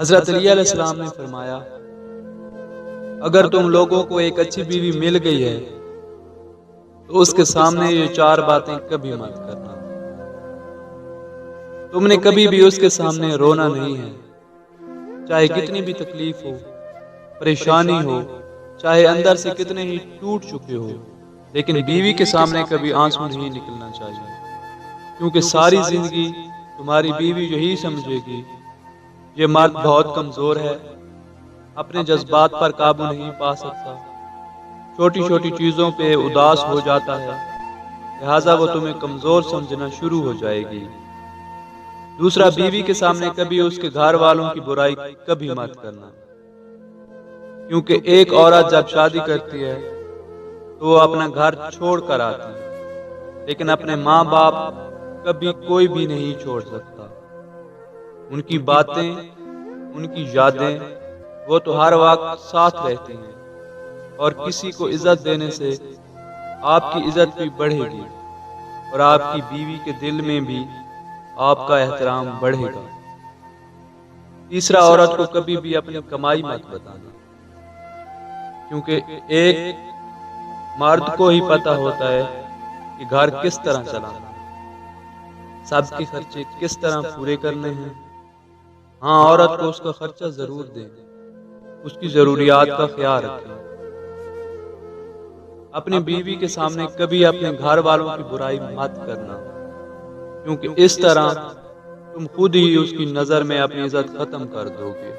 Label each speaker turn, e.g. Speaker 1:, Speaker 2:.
Speaker 1: حضرت علی علیہ السلام نے فرمایا، اگر تم لوگوں کو ایک اچھی بیوی مل گئی ہے تو اس کے سامنے یہ 4 باتیں کبھی مت کرنا۔ تم نے کبھی بھی اس کے سامنے رونا نہیں ہے، چاہے کتنی بھی تکلیف ہو، پریشانی ہو، چاہے اندر سے کتنے ہی ٹوٹ چکے ہو، لیکن بیوی کے سامنے کبھی آنسو نہیں نکلنا چاہیے، کیونکہ ساری زندگی تمہاری بیوی یہی سمجھے گی یہ مرد بہت کمزور ہے، اپنے جذبات پر قابو نہیں پا سکتا، چھوٹی چھوٹی چیزوں پہ اداس ہو جاتا ہے، لہٰذا وہ تمہیں کمزور سمجھنا شروع ہو جائے گی۔ دوسرا، بیوی کے سامنے کبھی اس کے گھر والوں کی برائی کبھی مت کرنا، کیونکہ ایک عورت جب شادی کرتی ہے تو وہ اپنا گھر چھوڑ کر آتی ہے، لیکن اپنے ماں باپ کبھی کوئی بھی نہیں چھوڑ سکتا۔ ان کی باتیں، ان کی یادیں، وہ تو ہر وقت ساتھ رہتی ہیں، اور کسی کو عزت دینے سے آپ کی عزت بھی بڑھے گی اور آپ کی بیوی کے دل میں بھی آپ کا احترام بڑھے گا۔ تیسرا، عورت کو کبھی بھی اپنی کمائی مت بتانا، کیونکہ ایک مرد کو ہی پتہ ہوتا ہے کہ گھر کس طرح چلانا ہے، سب کے خرچے کس طرح پورے کرنے ہیں۔ ہاں، عورت کو اس کا خرچہ ضرور دیں، اس کی ضروریات کا خیال رکھیں۔ اپنی بیوی کے سامنے کبھی اپنے گھر والوں کی برائی مت کرنا، کیونکہ اس طرح تم خود ہی اس کی نظر میں اپنی عزت ختم کر دو گے۔